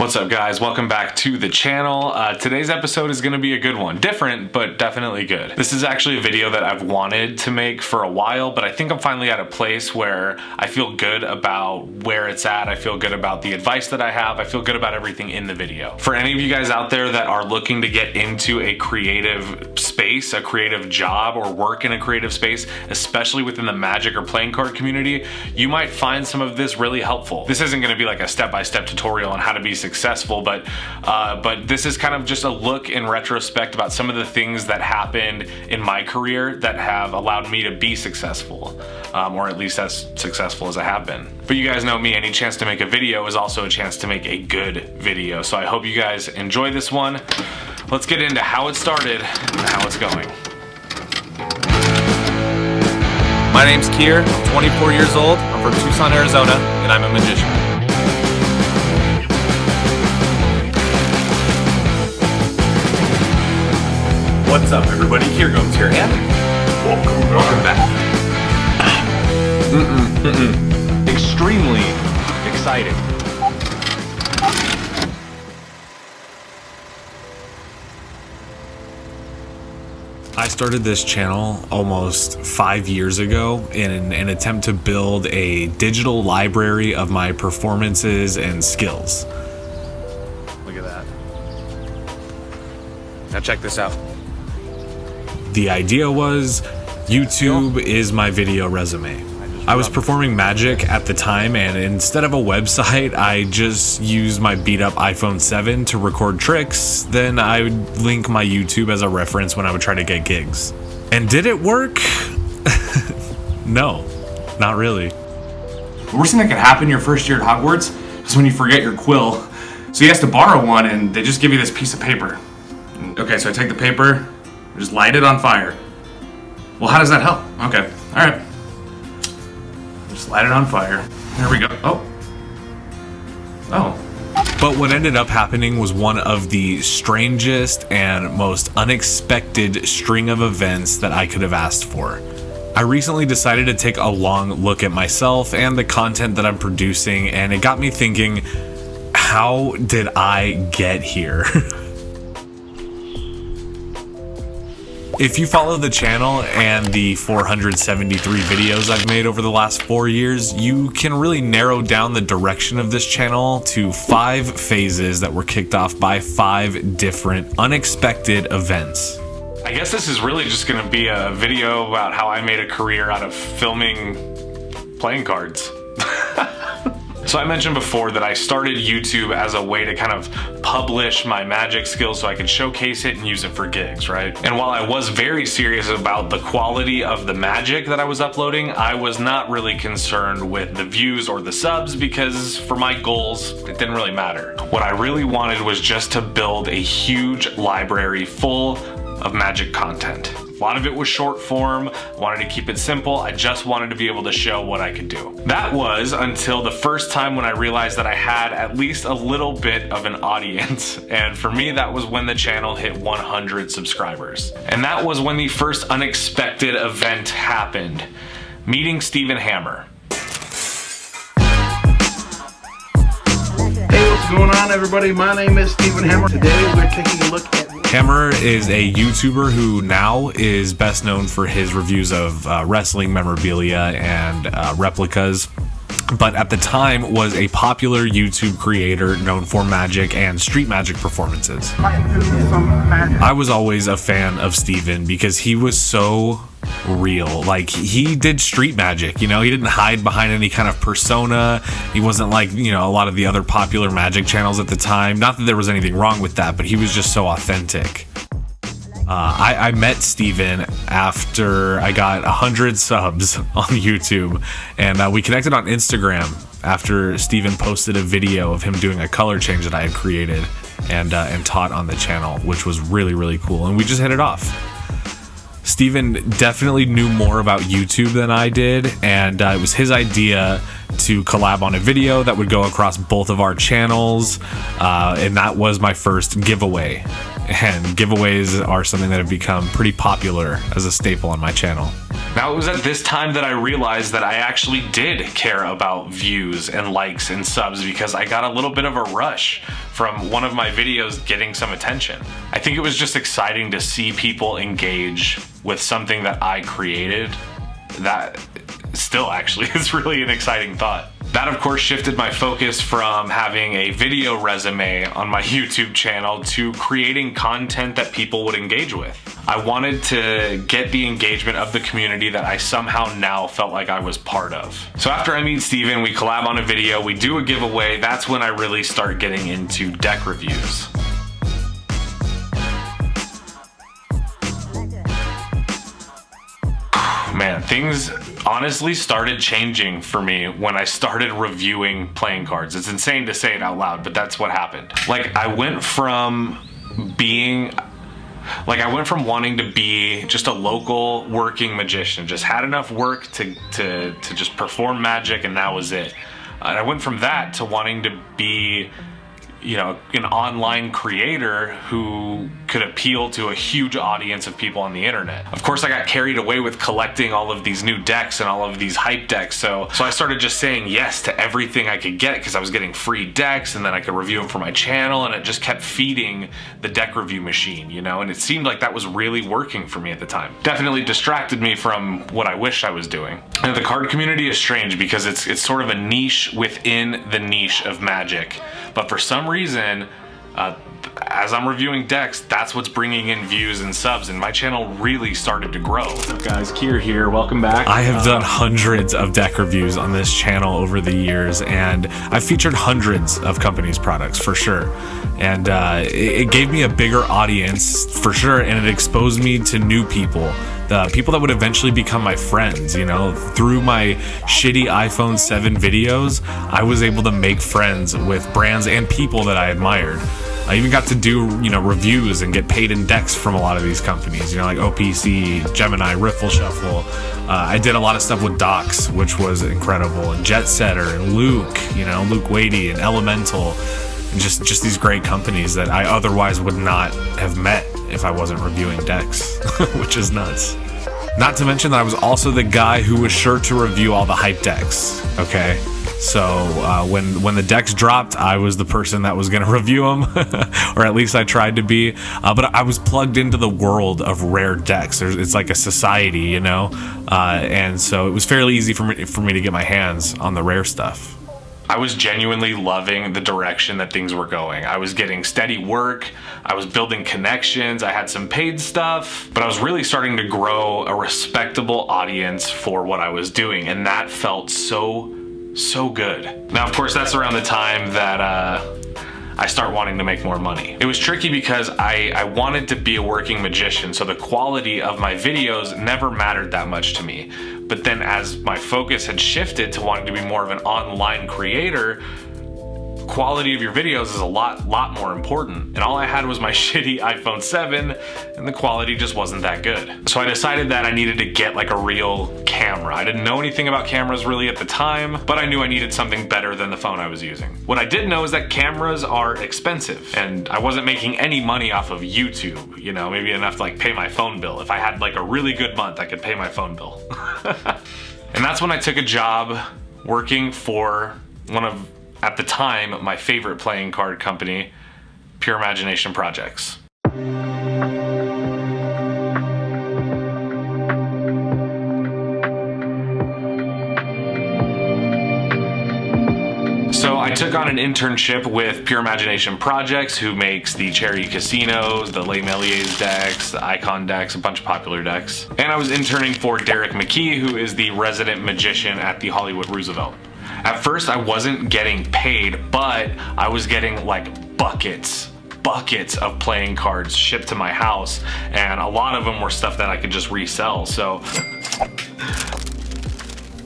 What's up, guys? Welcome back to the channel. Today's episode is going to be a good one. Different, but definitely good. This is actually a video that I've wanted to make for a while, but I think I'm finally at a place where I feel good about where it's at. I feel good about the advice that I have. I feel good about everything in the video. For any of you guys out there that are looking to get into a creative space, a creative job, or work in a creative space, especially within the Magic or playing card community, you might find some of this really helpful. This isn't going to be like a step-by-step tutorial on how to be successful, but this is kind of just a look in retrospect about some of the things that happened in my career that have allowed me to be successful, or at least as successful as I have been. But you guys know me, any chance to make a video is also a chance to make a good video. So I hope you guys enjoy this one. Let's get into how it started and how it's going. My name's Kier, I'm 24 years old, I'm from Tucson, Arizona, and I'm a magician. What's up, everybody? Kier Gomes here, and welcome back. Extremely excited. I started this channel almost 5 years ago in an attempt to build a digital library of my performances and skills. Look at that. Now check this out. The idea was YouTube is my video resume. I was performing magic at the time, and instead of a website, I just used my beat up iPhone 7 to record tricks. Then I would link my YouTube as a reference when I would try to get gigs. And did it work? No, not really. The worst thing that could happen your first year at Hogwarts is when you forget your quill. So he has to borrow one, and they just give you this piece of paper. Okay, so I take the paper, just light it on fire. Well, how does that help? Okay, all right. Just light it on fire. There we go. Oh. But what ended up happening was one of the strangest and most unexpected string of events that I could have asked for. I recently decided to take a long look at myself and the content that I'm producing, and it got me thinking, how did I get here? If you follow the channel and the 473 videos I've made over the last 4 years, you can really narrow down the direction of this channel to 5 phases that were kicked off by 5 different unexpected events. I guess this is really just going to be a video about how I made a career out of filming playing cards. So I mentioned before that I started YouTube as a way to kind of publish my magic skills so I could showcase it and use it for gigs, right? And while I was very serious about the quality of the magic that I was uploading, I was not really concerned with the views or the subs because for my goals, it didn't really matter. What I really wanted was just to build a huge library full of magic content. A lot of it was short form. I wanted to keep it simple. I just wanted to be able to show what I could do. That was until the first time when I realized that I had at least a little bit of an audience. And for me, that was when the channel hit 100 subscribers. And that was when the first unexpected event happened. Meeting Stephen Hammer. Hey, what's going on, everybody? My name is Stephen Hammer. Today we're taking a look at... Hammer is a YouTuber who now is best known for his reviews of wrestling memorabilia and replicas, but at the time was a popular YouTube creator known for magic and street magic performances. I was always a fan of Steven because he was so real. Like, he did street magic, you know, he didn't hide behind any kind of persona. He wasn't like, you know, a lot of the other popular magic channels at the time. Not that there was anything wrong with that, but he was just so authentic. I met Steven after I got 100 subs on YouTube, and we connected on Instagram after Steven posted a video of him doing a color change that I had created and taught on the channel, which was really, really cool, and we just hit it off. Steven definitely knew more about YouTube than I did, and it was his idea to collab on a video that would go across both of our channels, and that was my first giveaway. and giveaways are something that have become pretty popular as a staple on my channel. Now, it was at this time that I realized that I actually did care about views and likes and subs, because I got a little bit of a rush from one of my videos getting some attention. I think it was just exciting to see people engage with something that I created. That still actually is really an exciting thought. That, of course, shifted my focus from having a video resume on my YouTube channel to creating content that people would engage with. I wanted to get the engagement of the community that I somehow now felt like I was part of. So after I meet Steven, we collab on a video, we do a giveaway. That's when I really start getting into deck reviews. Man, things honestly started changing for me when I started reviewing playing cards. It's insane to say it out loud, but that's what happened. Like, I went from wanting to be just a local working magician, just had enough work to just perform magic, and that was it. And I went from that to wanting to be, you know, an online creator who could appeal to a huge audience of people on the internet. Of course, I got carried away with collecting all of these new decks and all of these hype decks, so I started just saying yes to everything I could get, because I was getting free decks, and then I could review them for my channel, and it just kept feeding the deck review machine, you know, and it seemed like that was really working for me at the time. Definitely distracted me from what I wish I was doing. And the card community is strange, because it's sort of a niche within the niche of Magic, but for some reason, as I'm reviewing decks, that's what's bringing in views and subs, and my channel really started to grow. What's up, guys? Kier here. Welcome back. I have done hundreds of deck reviews on this channel over the years, and I've featured hundreds of companies' products for sure. And it gave me a bigger audience for sure, and it exposed me to new people. The people that would eventually become my friends, you know. Through my shitty iPhone 7 videos, I was able to make friends with brands and people that I admired. I even got to do, you know, reviews and get paid in decks from a lot of these companies, you know, like OPC, Gemini, Riffle Shuffle. I did a lot of stuff with Docs, which was incredible, and Jet Setter, and Luke, you know, Luke Wadey, and Elemental, and just these great companies that I otherwise would not have met if I wasn't reviewing decks, which is nuts. Not to mention that I was also the guy who was sure to review all the hype decks, okay? So when the decks dropped, I was the person that was going to review them, or at least I tried to be. But I was plugged into the world of rare decks. It's like a society, you know? And so it was fairly easy for me to get my hands on the rare stuff. I was genuinely loving the direction that things were going. I was getting steady work, I was building connections, I had some paid stuff, but I was really starting to grow a respectable audience for what I was doing, and that felt so good. Now, of course, that's around the time that I start wanting to make more money. It was tricky because I wanted to be a working magician, so the quality of my videos never mattered that much to me. But then as my focus had shifted to wanting to be more of an online creator, quality of your videos is a lot more important. And all I had was my shitty iPhone 7, and the quality just wasn't that good. So I decided that I needed to get like a real camera. I didn't know anything about cameras really at the time, but I knew I needed something better than the phone I was using. What I did know is that cameras are expensive, and I wasn't making any money off of YouTube, you know, maybe enough to like pay my phone bill. If I had like a really good month, I could pay my phone bill. And that's when I took a job working for one of, at the time, my favorite playing card company, Pure Imagination Projects. So I took on an internship with Pure Imagination Projects, who makes the Cherry Casinos, the Les Meliers decks, the Icon decks, a bunch of popular decks. And I was interning for Derek McKee, who is the resident magician at the Hollywood Roosevelt. At first, I wasn't getting paid, but I was getting like buckets of playing cards shipped to my house, and a lot of them were stuff that I could just resell.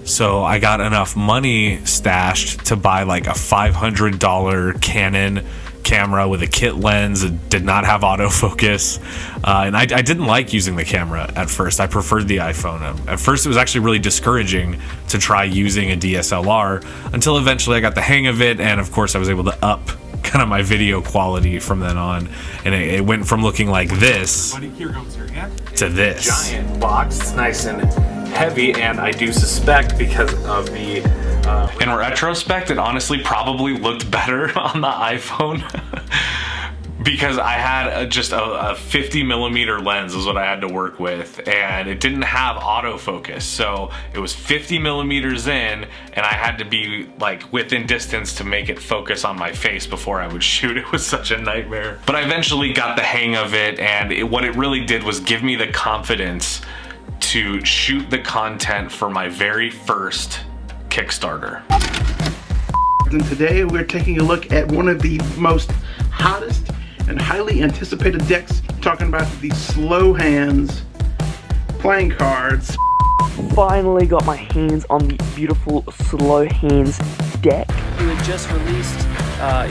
So I got enough money stashed to buy like a $500 Canon camera with a kit lens. It did not have autofocus, and I didn't like using the camera at first. I preferred the iPhone. At first it was actually really discouraging to try using a DSLR, until eventually I got the hang of it, and of course I was able to up kind of my video quality from then on, and it went from looking like this to this. Giant box. It's nice and heavy, and I do suspect because of the in retrospect, it honestly probably looked better on the iPhone because I had just a 50mm lens is what I had to work with, and it didn't have autofocus, so it was 50mm in, and I had to be like within distance to make it focus on my face before I would shoot. It was such a nightmare, but I eventually got the hang of it, and what it really did was give me the confidence to shoot the content for my very first Kickstarter. And today we're taking a look at one of the most hottest and highly anticipated decks, talking about the Slow Hands playing cards. Finally got my hands on the beautiful Slow Hands deck. You had just released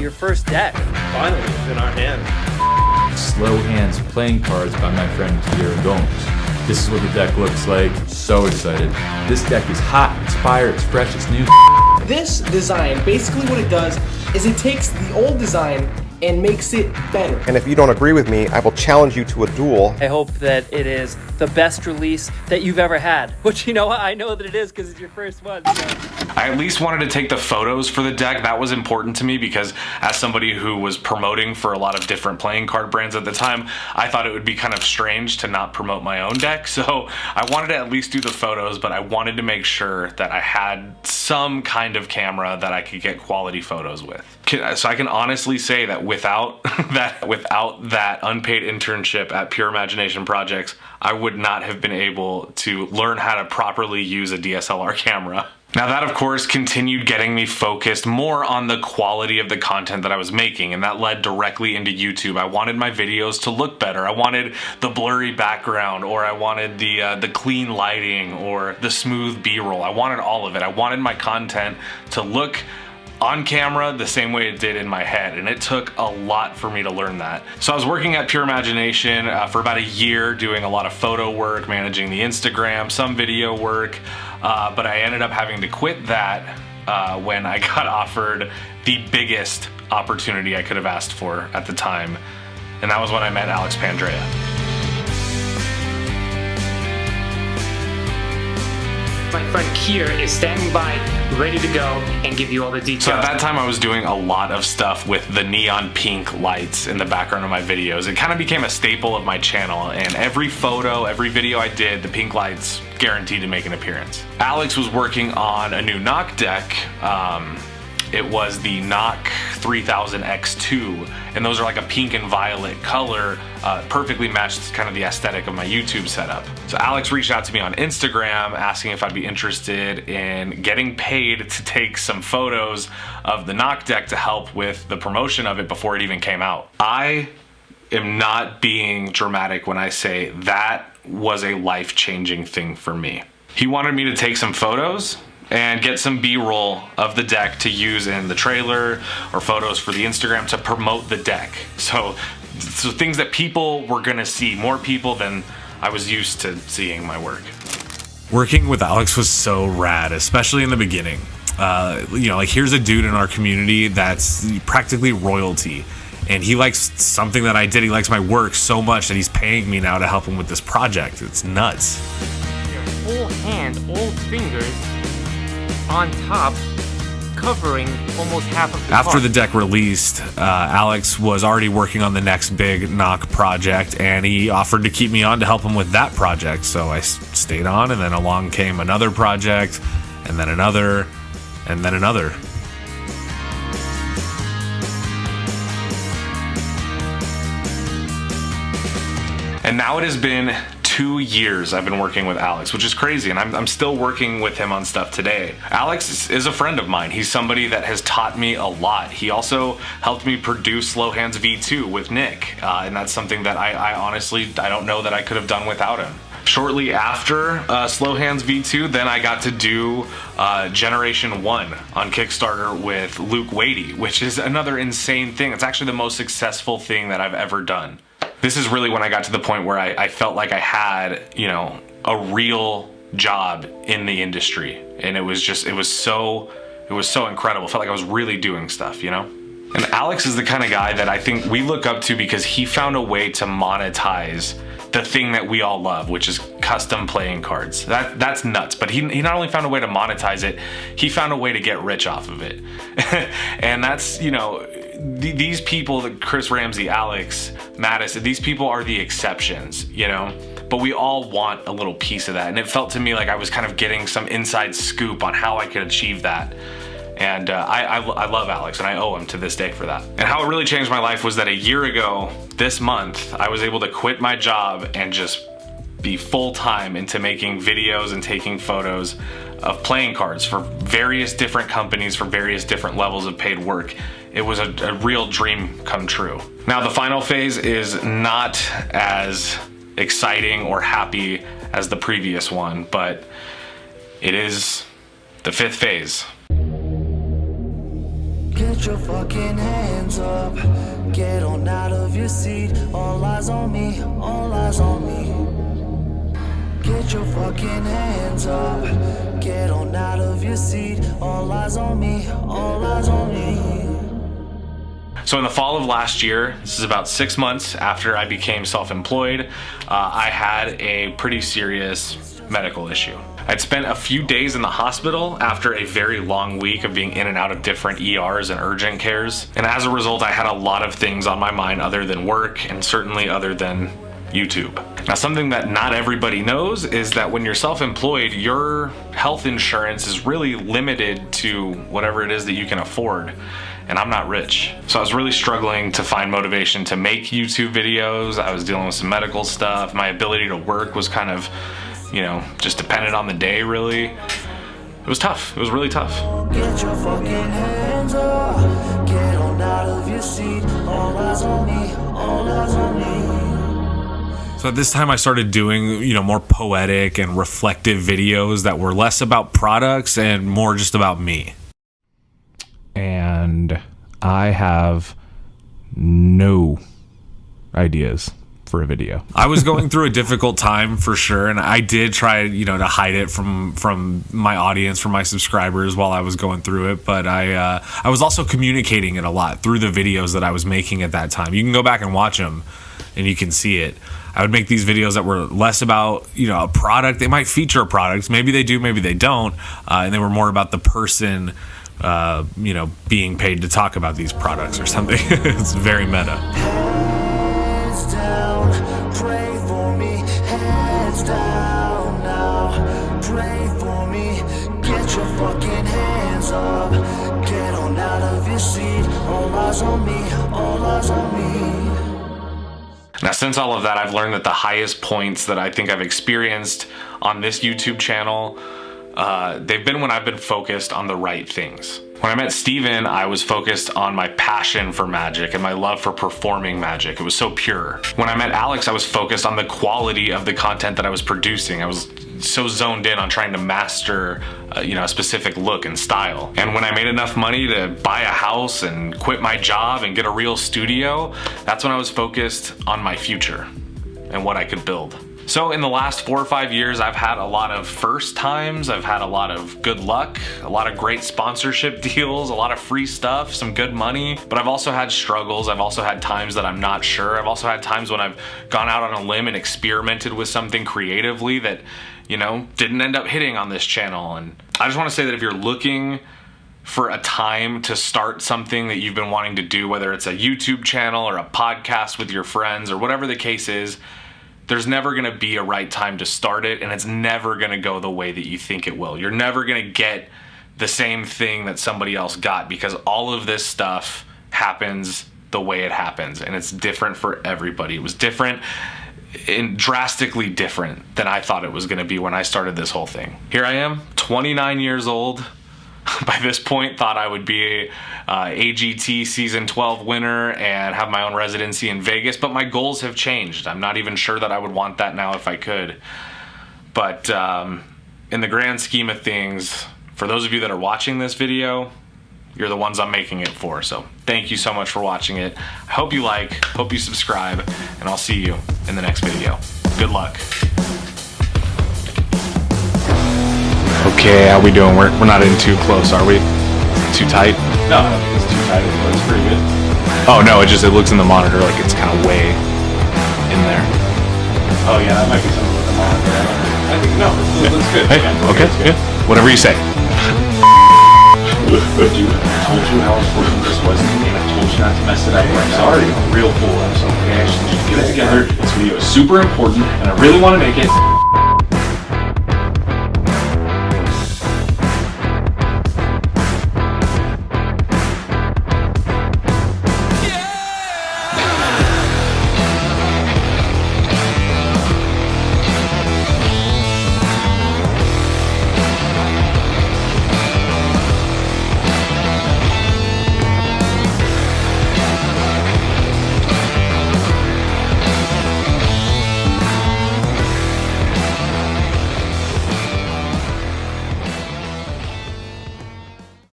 your first deck. Finally, it's in our hands. Slow Hands playing cards by my friend Kier Gomes. This is what the deck looks like. So excited. This deck is hot, it's fire, it's fresh, it's new. This design, basically what it does is it takes the old design and makes it better. And if you don't agree with me, I will challenge you to a duel. I hope that it is the best release that you've ever had. Which, you know what, I know that it is because it's your first one. So. I at least wanted to take the photos for the deck. That was important to me because as somebody who was promoting for a lot of different playing card brands at the time, I thought it would be kind of strange to not promote my own deck. So I wanted to at least do the photos, but I wanted to make sure that I had some kind of camera that I could get quality photos with. So I can honestly say that without that unpaid internship at Pure Imagination Projects, I would not have been able to learn how to properly use a DSLR camera. Now that, of course, continued getting me focused more on the quality of the content that I was making, and that led directly into YouTube. I wanted my videos to look better. I wanted the blurry background, or I wanted the clean lighting, or the smooth B-roll. I wanted all of it. I wanted my content to look on camera the same way it did in my head, and it took a lot for me to learn that. So I was working at Pure Imagination for about a year, doing a lot of photo work, managing the Instagram, some video work, but I ended up having to quit that when I got offered the biggest opportunity I could have asked for at the time, and that was when I met Alex Pandrea. My friend Kier is standing by, ready to go, and give you all the details. So at that time I was doing a lot of stuff with the neon pink lights in the background of my videos. It kind of became a staple of my channel, and every photo, every video I did, the pink lights guaranteed to make an appearance. Alex was working on a new knock deck. It was the Knock 3000X2, and those are like a pink and violet color, perfectly matched kind of the aesthetic of my YouTube setup. So Alex reached out to me on Instagram asking if I'd be interested in getting paid to take some photos of the Knock deck to help with the promotion of it before it even came out. I am not being dramatic when I say that was a life-changing thing for me. He wanted me to take some photos and get some B-roll of the deck to use in the trailer or photos for the Instagram to promote the deck. So things that people were gonna see, more people than I was used to seeing my work. Working with Alex was so rad, especially in the beginning. You know, like here's a dude in our community that's practically royalty, and he likes something that I did. He likes my work so much that he's paying me now to help him with this project. It's nuts. Your whole hand, all fingers, on top, covering almost half of the After card. the deck released, Alex was already working on the next big knock project, and he offered to keep me on to help him with that project. So I stayed on, and then along came another project, and then another, and then another. And now it has been 2 years I've been working with Alex, which is crazy, and I'm still working with him on stuff today. Alex is a friend of mine. He's somebody that has taught me a lot. He also helped me produce Slow Hands V2 with Nick, and that's something that I honestly, I don't know that I could have done without him. Shortly after Slow Hands V2, then I got to do Generation 1 on Kickstarter with Luke Wadey, which is another insane thing. It's actually the most successful thing that I've ever done. This is really when I got to the point where I felt like I had, you know, a real job in the industry, and it was so incredible. It felt like I was really doing stuff, you know? And Alex is the kind of guy that I think we look up to because he found a way to monetize the thing that we all love, which is custom playing cards. That's nuts. But he not only found a way to monetize it, he found a way to get rich off of it. And that's, you know, these people, Chris Ramsey, Alex, Mattis, these people are the exceptions, you know? But we all want a little piece of that. And it felt to me like I was kind of getting some inside scoop on how I could achieve that. And I love Alex, and I owe him to this day for that. And how it really changed my life was that a year ago, this month, I was able to quit my job and just be full-time into making videos and taking photos of playing cards for various different companies for various different levels of paid work. It was a real dream come true. Now, the final phase is not as exciting or happy as the previous one, but it is the 5th phase. Get your fucking hands up, get on out of your seat, all eyes on me, all eyes on me. Get your fucking hands up, get on out of your seat, all eyes on me, all eyes on me. So in the fall of last year, this is about 6 months after I became self-employed, I had a pretty serious medical issue. I'd spent a few days in the hospital after a very long week of being in and out of different ERs and urgent cares. And as a result, I had a lot of things on my mind other than work and certainly other than YouTube. Now, something that not everybody knows is that when you're self-employed, your health insurance is really limited to whatever it is that you can afford. And I'm not rich. So I was really struggling to find motivation to make YouTube videos. I was dealing with some medical stuff. My ability to work was kind of, you know, just dependent on the day, really. It was tough. It was really tough. Get your fucking hands up, get on out of your seat, all eyes on me, all eyes on me. So at this time I started doing, you know, more poetic and reflective videos that were less about products and more just about me. And I have no ideas for a video. I was going through a difficult time for sure, and I did try, you know, to hide it from my audience, from my subscribers while I was going through it, but I was also communicating it a lot through the videos that I was making at that time. You can go back and watch them and you can see it. I would make these videos that were less about, you know, a product. They might feature a product, maybe they do, maybe they don't, and they were more about the person, you know, being paid to talk about these products or something. It's very meta. Hands down, pray for me, hands down now, pray for me, get your fucking hands up, get on out of your seat, all eyes on me, all eyes on me. Now, since all of that, I've learned that the highest points that I think I've experienced on this YouTube channel, they've been when I've been focused on the right things. When I met Steven, I was focused on my passion for magic and my love for performing magic. It was so pure. When I met Alex, I was focused on the quality of the content that I was producing. I was so zoned in on trying to master, you know, a specific look and style. And when I made enough money to buy a house and quit my job and get a real studio, that's when I was focused on my future and what I could build. So in the last 4 or 5 years, I've had a lot of first times, I've had a lot of good luck, a lot of great sponsorship deals, a lot of free stuff, some good money, but I've also had struggles. I've also had times that I'm not sure. I've also had times when I've gone out on a limb and experimented with something creatively that, you know, didn't end up hitting on this channel. And I just want to say that if you're looking for a time to start something that you've been wanting to do, whether it's a YouTube channel or a podcast with your friends or whatever the case is, there's never going to be a right time to start it, and it's never going to go the way that you think it will. You're never going to get the same thing that somebody else got, because all of this stuff happens the way it happens, and it's different for everybody. It was different and drastically different than I thought it was going to be when I started this whole thing. Here I am, 29 years old. By this point, thought I would be AGT season 12 winner and have my own residency in Vegas, but my goals have changed. I'm not even sure that I would want that now if I could. But in the grand scheme of things, for those of you that are watching this video, you're the ones I'm making it for. So thank you so much for watching it. I hope you like, hope you subscribe, and I'll see you in the next video. Good luck. Okay, how we doing? We're not in too close, are we? too tight? No, I don't think it's too tight. It looks pretty good. Oh no, it looks in the monitor like it's kind of way in there. Oh yeah, that might be something with the monitor. I think no, it looks good. Hey, Yeah, okay, it's good. yeah, whatever you say. Dude, I told you how important this was to me, and I told you not to mess it up. I'm sorry, I'm a real fool. I'm so okay. I should just get it together. This video is super important, and I really want to make it.